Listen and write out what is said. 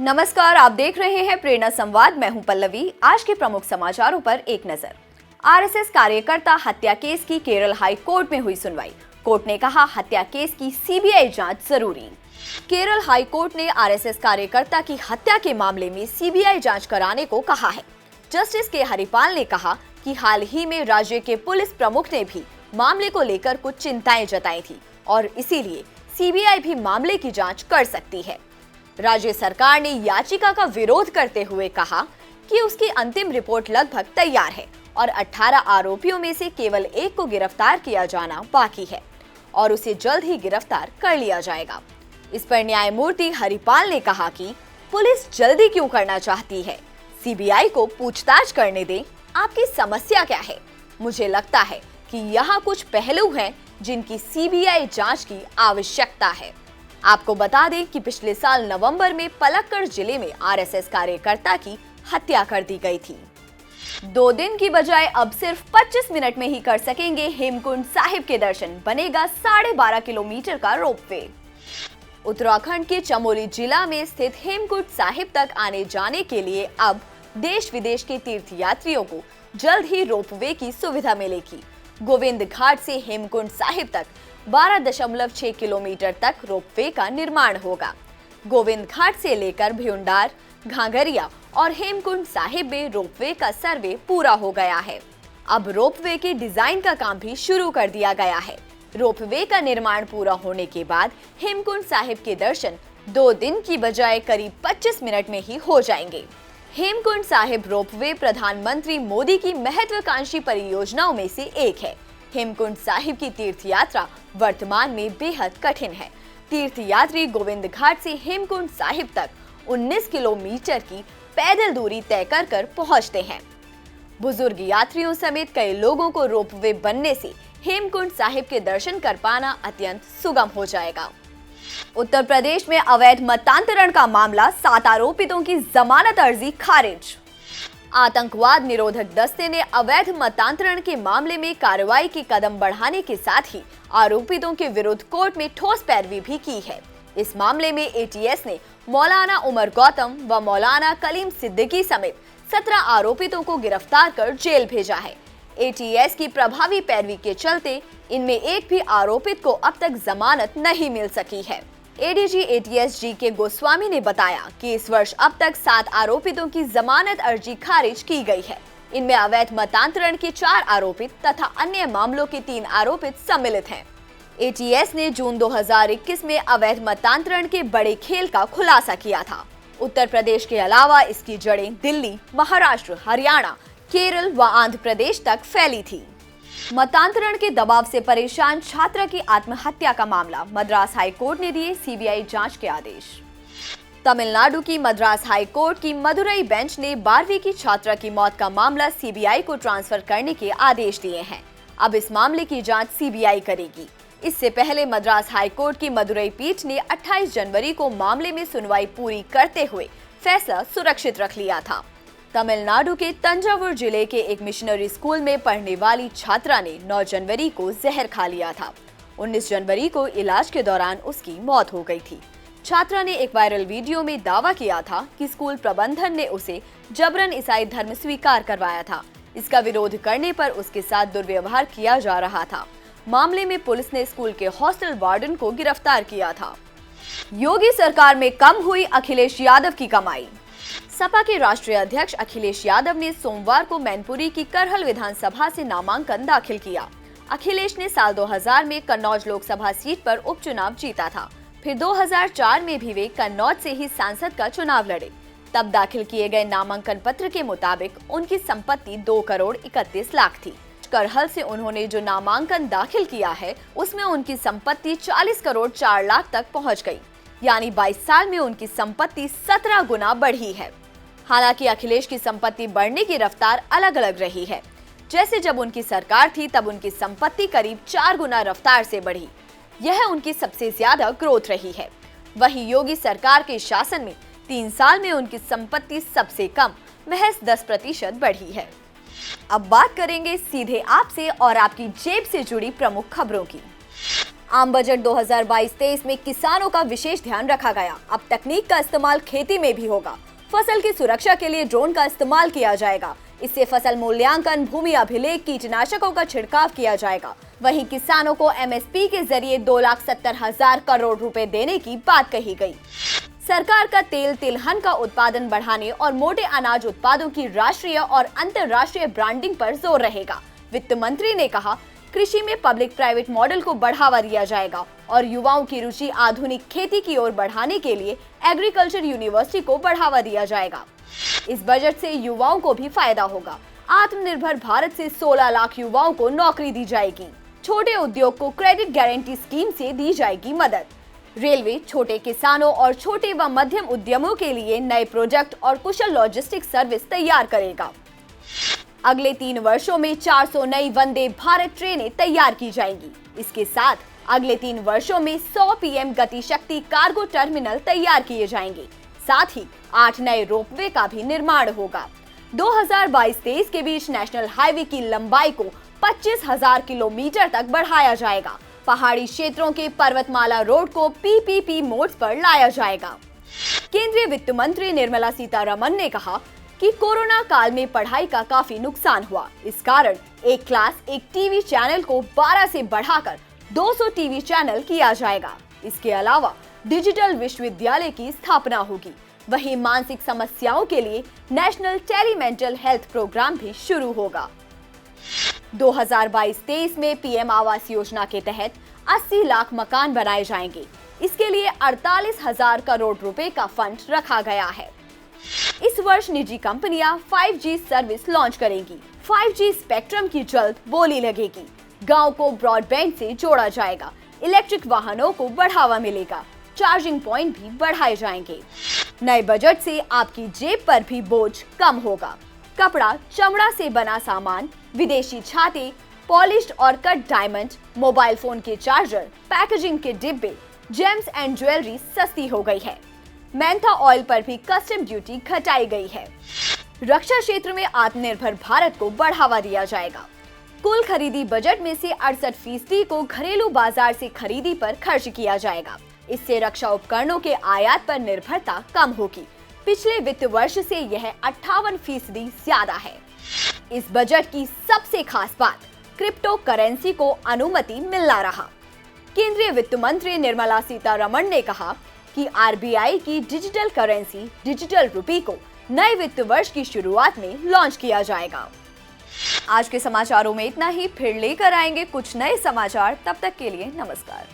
नमस्कार, आप देख रहे हैं प्रेरणा संवाद। मैं हूं पल्लवी। आज के प्रमुख समाचारों पर एक नजर। आरएसएस कार्यकर्ता हत्या केस की केरल हाई कोर्ट में हुई सुनवाई। कोर्ट ने कहा हत्या केस की सीबीआई जांच जरूरी। केरल हाई कोर्ट ने आरएसएस कार्यकर्ता की हत्या के मामले में सीबीआई जांच कराने को कहा है। जस्टिस के हरिपाल ने कहा कि हाल ही में राज्य के पुलिस प्रमुख ने भी मामले को लेकर कुछ चिंताएं जताई थी और इसीलिए सीबीआई भी मामले की जांच कर सकती है। राज्य सरकार ने याचिका का विरोध करते हुए कहा कि उसकी अंतिम रिपोर्ट लगभग तैयार है और 18 आरोपियों में से केवल एक को गिरफ्तार किया जाना बाकी है और उसे जल्द ही गिरफ्तार कर लिया जाएगा। इस पर न्यायमूर्ति हरिपाल ने कहा कि पुलिस जल्दी क्यों करना चाहती है, सीबीआई को पूछताछ करने दें। आपकी समस्या क्या है? मुझे लगता है कि यहाँ कुछ पहलू हैं जिनकी सीबीआई जांच की आवश्यकता है। आपको बता दें कि पिछले साल नवंबर में पलक्कड़ जिले में आरएसएस कार्यकर्ता की हत्या कर दी गई थी। 2 दिन की बजाय अब सिर्फ 25 मिनट में ही कर सकेंगे हेमकुंड साहिब के दर्शन। बनेगा 12.5 किलोमीटर का रोपवे। उत्तराखंड के चमोली जिला में स्थित हेमकुंड साहिब तक आने जाने के लिए अब देश विदेश के तीर्थयात्रियों को जल्द ही रोपवे की सुविधा मिलेगी। गोविंद घाट से हेमकुंड साहिब तक 12.6 किलोमीटर तक रोपवे का निर्माण होगा। गोविंद घाट से लेकर भ्यूंडार, घाघरिया और हेमकुंड साहिब में रोपवे का सर्वे पूरा हो गया है। अब रोपवे के डिजाइन का काम भी शुरू कर दिया गया है। रोपवे का निर्माण पूरा होने के बाद हेमकुंड साहिब के दर्शन 2 दिन की बजाय करीब 25 मिनट में ही हो जाएंगे। हेमकुंड साहिब रोपवे प्रधानमंत्री मोदी की महत्वाकांक्षी परियोजनाओं में से एक है। हेमकुंड साहिब की तीर्थ यात्रा वर्तमान में बेहद कठिन है। तीर्थयात्री गोविंद घाट से हेमकुंड साहिब तक 19 किलोमीटर की पैदल दूरी तय कर पहुंचते हैं। बुजुर्ग यात्रियों समेत कई लोगों को रोपवे बनने से हेमकुंड साहिब के दर्शन कर पाना अत्यंत सुगम हो जाएगा। उत्तर प्रदेश में अवैध मतांतरण का मामला, 7 आरोपितों की जमानत अर्जी खारिज। आतंकवाद निरोधक दस्ते ने अवैध मतांतरण के मामले में कार्रवाई के कदम बढ़ाने के साथ ही आरोपितों के विरुद्ध कोर्ट में ठोस पैरवी भी की है। इस मामले में एटीएस ने मौलाना उमर गौतम व मौलाना कलीम सिद्दीकी समेत 17 आरोपितों को गिरफ्तार कर जेल भेजा है। एटीएस की प्रभावी पैरवी के चलते इनमें एक भी आरोपित को अब तक जमानत नहीं मिल सकी है। एडीजी एटीएस जी के गोस्वामी ने बताया कि इस वर्ष अब तक 7 आरोपितों की जमानत अर्जी खारिज की गई है। इनमें अवैध मतांतरण के 4 आरोपित तथा अन्य मामलों के 3 आरोपित सम्मिलित हैं। एटीएस ने जून 2021 में अवैध मतांतरण के बड़े खेल का खुलासा किया था। उत्तर प्रदेश के अलावा इसकी जड़ें दिल्ली, महाराष्ट्र, हरियाणा, केरल व आंध्र प्रदेश तक फैली थी। मतांतरण के दबाव से परेशान छात्रा की आत्महत्या का मामला, मद्रास हाई कोर्ट ने दिए सीबीआई जांच के आदेश। तमिलनाडु की मद्रास हाई कोर्ट की मदुरई बेंच ने 12वीं की छात्रा की मौत का मामला सीबीआई को ट्रांसफर करने के आदेश दिए हैं। अब इस मामले की जांच सीबीआई करेगी। इससे पहले मद्रास हाई कोर्ट की मदुरई पीठ ने 28 जनवरी को मामले में सुनवाई पूरी करते हुए फैसला सुरक्षित रख लिया था। तमिलनाडु के तंजावुर जिले के एक मिशनरी स्कूल में पढ़ने वाली छात्रा ने 9 जनवरी को जहर खा लिया था। 19 जनवरी को इलाज के दौरान उसकी मौत हो गई थी। छात्रा ने एक वायरल वीडियो में दावा किया था कि स्कूल प्रबंधन ने उसे जबरन ईसाई धर्म स्वीकार करवाया था। इसका विरोध करने पर उसके साथ दुर्व्यवहार किया जा रहा था। मामले में पुलिस ने स्कूल के हॉस्टल वार्डन को गिरफ्तार किया था। योगी सरकार में कम हुई अखिलेश यादव की कमाई। सपा के राष्ट्रीय अध्यक्ष अखिलेश यादव ने सोमवार को मैनपुरी की करहल विधानसभा से नामांकन दाखिल किया। अखिलेश ने साल 2000 में कन्नौज लोकसभा सीट पर उपचुनाव जीता था। फिर 2004 में भी वे कन्नौज से ही सांसद का चुनाव लड़े। तब दाखिल किए गए नामांकन पत्र के मुताबिक उनकी संपत्ति 2 करोड़ 31 लाख थी। करहल से उन्होंने जो नामांकन दाखिल किया है उसमें उनकी संपत्ति 40 करोड़ 4 लाख तक पहुंच गई। यानी 22 साल में उनकी संपत्ति 17 गुना बढ़ी है। हालांकि अखिलेश की संपत्ति बढ़ने की रफ्तार अलग अलग रही है। जैसे जब उनकी सरकार थी तब उनकी संपत्ति करीब 4 गुना रफ्तार से बढ़ी। यह उनकी सबसे ज्यादा ग्रोथ रही है। वहीं योगी सरकार के शासन में 3 साल में उनकी संपत्ति सबसे कम महज 10% बढ़ी है। अब बात करेंगे सीधे आपसे और आपकी जेब से जुड़ी प्रमुख खबरों की। आम बजट 2022-23 में किसानों का विशेष ध्यान रखा गया। अब तकनीक का इस्तेमाल खेती में भी होगा। फसल की सुरक्षा के लिए ड्रोन का इस्तेमाल किया जाएगा। इससे फसल मूल्यांकन, भूमि अभिलेख, कीटनाशकों का छिड़काव किया जाएगा। वहीं किसानों को एमएसपी के जरिए 2,70,000 करोड़ रुपए देने की बात कही गई। सरकार का तेल, तिलहन का उत्पादन बढ़ाने और मोटे अनाज उत्पादों की राष्ट्रीय और अंतर्राष्ट्रीय ब्रांडिंग पर जोर रहेगा। वित्त मंत्री ने कहा, कृषि में पब्लिक प्राइवेट मॉडल को बढ़ावा दिया जाएगा और युवाओं की रुचि आधुनिक खेती की ओर बढ़ाने के लिए एग्रीकल्चर यूनिवर्सिटी को बढ़ावा दिया जाएगा। इस बजट से युवाओं को भी फायदा होगा। आत्मनिर्भर भारत से 16 लाख युवाओं को नौकरी दी जाएगी। छोटे उद्योग को क्रेडिट गारंटी स्कीम से दी जाएगी मदद। रेलवे छोटे किसानों और छोटे व मध्यम उद्यमों के लिए नए प्रोजेक्ट और कुशल लॉजिस्टिक सर्विस तैयार करेगा। अगले 3 वर्षों में 400 नई वंदे भारत ट्रेनें तैयार की जाएंगी। इसके साथ अगले 3 वर्षों में 100 पीएम गति शक्ति कार्गो टर्मिनल तैयार किए जाएंगे। साथ ही 8 नए रोपवे का भी निर्माण होगा। 2022-23 के बीच नेशनल हाईवे की लंबाई को 25,000 किलोमीटर तक बढ़ाया जाएगा। पहाड़ी क्षेत्रों के पर्वतमाला रोड को पीपीपी मोड्स पर लाया जाएगा। केंद्रीय वित्त मंत्री निर्मला सीतारमण ने कहा कि कोरोना काल में पढ़ाई का काफी नुकसान हुआ। इस कारण एक क्लास, एक टीवी चैनल को 12 से बढ़ाकर 200 टीवी चैनल किया जाएगा। इसके अलावा डिजिटल विश्वविद्यालय की स्थापना होगी। वहीं मानसिक समस्याओं के लिए नेशनल टेलीमेंटल हेल्थ प्रोग्राम भी शुरू होगा। 2022-23 में पीएम आवास योजना के तहत 80 लाख मकान बनाए जाएंगे। इसके लिए 48,000 करोड़ रुपए का फंड रखा गया है। इस वर्ष निजी कंपनियां 5G सर्विस लॉन्च करेंगी। 5G स्पेक्ट्रम की जल्द बोली लगेगी। गांव को ब्रॉडबैंड से जोड़ा जाएगा। इलेक्ट्रिक वाहनों को बढ़ावा मिलेगा। चार्जिंग पॉइंट भी बढ़ाए जाएंगे। नए बजट से आपकी जेब पर भी बोझ कम होगा। कपड़ा, चमड़ा से बना सामान, विदेशी छाते, पॉलिश्ड और कट डायमंड, मोबाइल फोन के चार्जर, पैकेजिंग के डिब्बे, जेम्स एंड ज्वेलरी सस्ती हो गई है। मेंथा ऑयल पर भी कस्टम ड्यूटी घटाई गई है। रक्षा क्षेत्र में आत्मनिर्भर भारत को बढ़ावा दिया जाएगा। कुल खरीदी बजट में से 68% को घरेलू बाजार से खरीदी पर खर्च किया जाएगा। इससे रक्षा उपकरणों के आयात पर निर्भरता कम होगी। पिछले वित्त वर्ष से यह 58% ज्यादा है। इस बजट की सबसे खास बात, क्रिप्टो करेंसी को अनुमति मिलना रहा। केंद्रीय वित्त मंत्री निर्मला सीतारमण ने कहा कि आरबीआई की डिजिटल करेंसी डिजिटल रुपी को नए वित्त वर्ष की शुरुआत में लॉन्च किया जाएगा। आज के समाचारों में इतना ही। फिर लेकर आएंगे कुछ नए समाचार। तब तक के लिए नमस्कार।